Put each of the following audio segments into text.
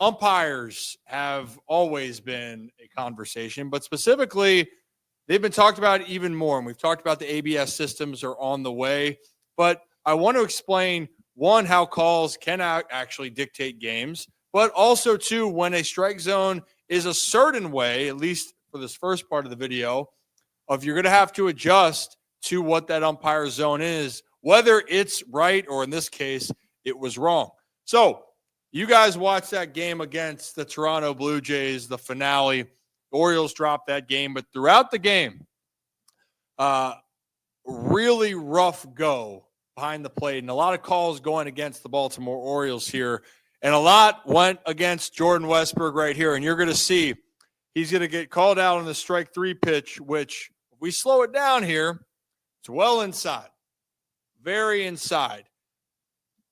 umpires have always been a conversation, but specifically, they've been talked about even more. And we've talked about the ABS systems are on the way. But I want to explain, one, how calls can actually dictate games, but also, two, when a strike zone is a certain way, at least for this first part of the video, of you're going to have to adjust to what that umpire zone is, whether it's right or in this case, it was wrong. So you guys watched that game against the Toronto Blue Jays, the finale. The Orioles dropped that game, but throughout the game, really rough go behind the plate, and a lot of calls going against the Baltimore Orioles here, and a lot went against Jordan Westburg right here, and you're going to see he's going to get called out on the strike 3 pitch, which if we slow it down here, it's well inside, very inside,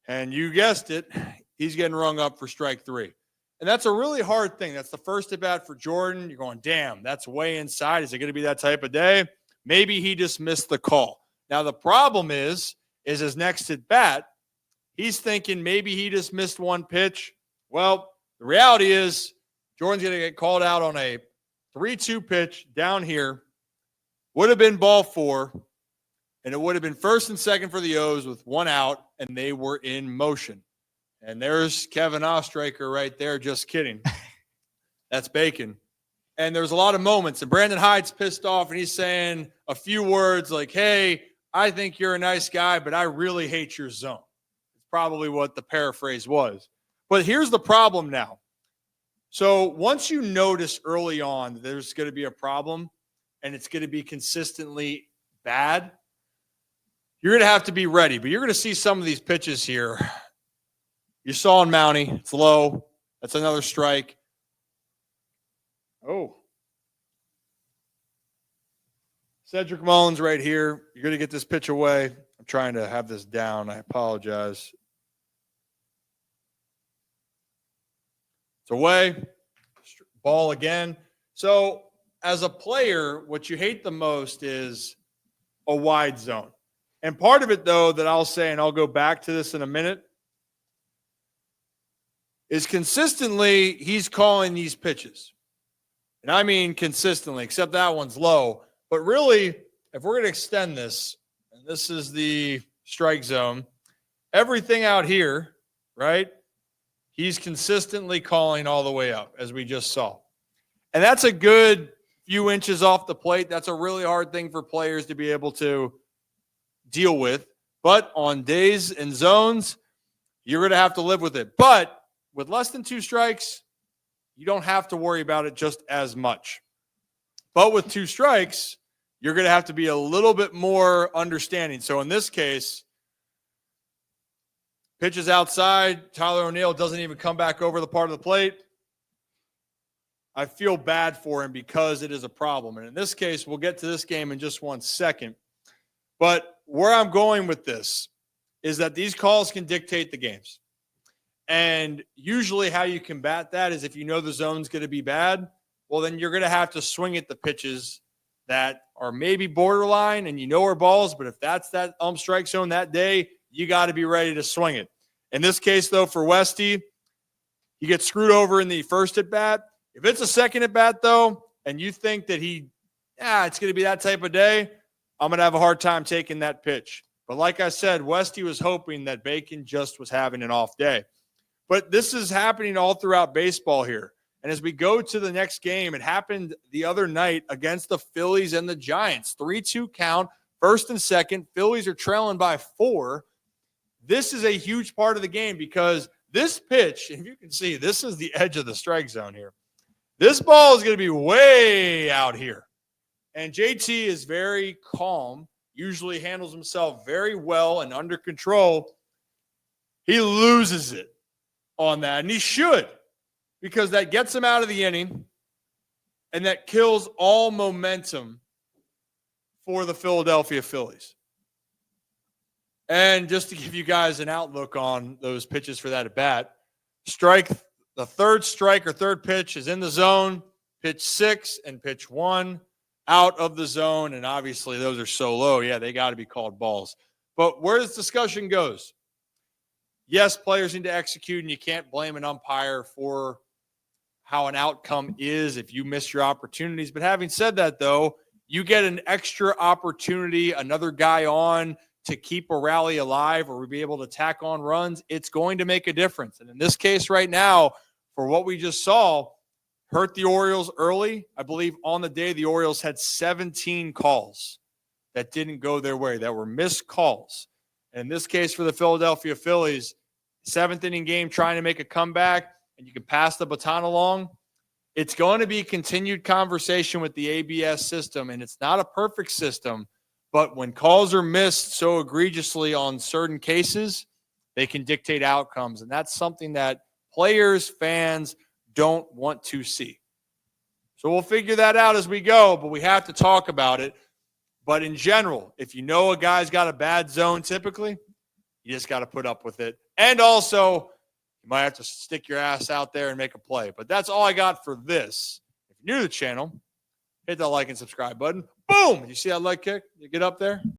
and you guessed it, he's getting rung up for strike 3. And that's a really hard thing. That's the first at bat for Jordan. You're going, damn, that's way inside. Is it going to be that type of day? Maybe he just missed the call. Now, the problem is his next at bat, he's thinking maybe he just missed one pitch. Well, the reality is Jordan's going to get called out on a 3-2 pitch down here. Would have been ball 4, and it would have been first and second for the O's with 1 out, and they were in motion. And there's Kevin Ostraker right there. Just kidding. That's Bacon. And there's a lot of moments. And Brandon Hyde's pissed off, and he's saying a few words like, hey, I think you're a nice guy, but I really hate your zone. It's probably what the paraphrase was. But here's the problem now. So once you notice early on that there's going to be a problem and it's going to be consistently bad, you're going to have to be ready. But you're going to see some of these pitches here. You saw in Mountie, it's low. That's another strike. Oh. Cedric Mullins right here. You're going to get this pitch away. I'm trying to have this down. I apologize. It's away. Ball again. So as a player, what you hate the most is a wide zone. And part of it, though, that I'll say, and I'll go back to this in a minute, is consistently he's calling these pitches. And I mean consistently, except that one's low. But really, if we're going to extend this, and this is the strike zone, everything out here, right, he's consistently calling all the way up, as we just saw. And that's a good few inches off the plate. That's a really hard thing for players to be able to deal with. But on days and zones, you're going to have to live with it. But with less than 2 strikes, you don't have to worry about it just as much. But with 2 strikes, you're going to have to be a little bit more understanding. So in this case, pitches outside, Tyler O'Neill doesn't even come back over the part of the plate. I feel bad for him because it is a problem. And in this case, we'll get to this game in just 1 second. But where I'm going with this is that these calls can dictate the games. And usually how you combat that is if you know the zone's going to be bad, well, then you're going to have to swing at the pitches that are maybe borderline and you know are balls. But if that's that strike zone that day, you got to be ready to swing it. In this case, though, for Westy, he gets screwed over in the first at bat. If it's a second at bat, though, and you think that it's going to be that type of day, I'm going to have a hard time taking that pitch. But like I said, Westy was hoping that Bacon just was having an off day. But this is happening all throughout baseball here. And as we go to the next game, it happened the other night against the Phillies and the Giants. 3-2 count, first and second. Phillies are trailing by 4. This is a huge part of the game because this pitch, if you can see, this is the edge of the strike zone here. This ball is going to be way out here. And JT is very calm, usually handles himself very well and under control. He loses it on that, and he should, because that gets him out of the inning and that kills all momentum for the Philadelphia Phillies. And just to give you guys an outlook on those pitches for that at bat, the third pitch is in the zone, pitch 6 and pitch 1 out of the zone, and obviously those are so low, yeah, they got to be called balls. But where this discussion goes, yes, players need to execute, and you can't blame an umpire for how an outcome is if you miss your opportunities. But having said that, though, you get an extra opportunity, another guy on to keep a rally alive or be able to tack on runs, it's going to make a difference. And in this case right now, for what we just saw, hurt the Orioles early. I believe on the day the Orioles had 17 calls that didn't go their way, that were missed calls. And in this case for the Philadelphia Phillies, 7th inning game trying to make a comeback, and you can pass the baton along. It's going to be continued conversation with the ABS system, and it's not a perfect system, but when calls are missed so egregiously on certain cases, they can dictate outcomes, and that's something that players, fans don't want to see. So we'll figure that out as we go, but we have to talk about it. But in general, if you know a guy's got a bad zone typically, you just got to put up with it. And also, you might have to stick your ass out there and make a play. But that's all I got for this. If you're new to the channel, hit that like and subscribe button. Boom! You see that leg kick? You get up there?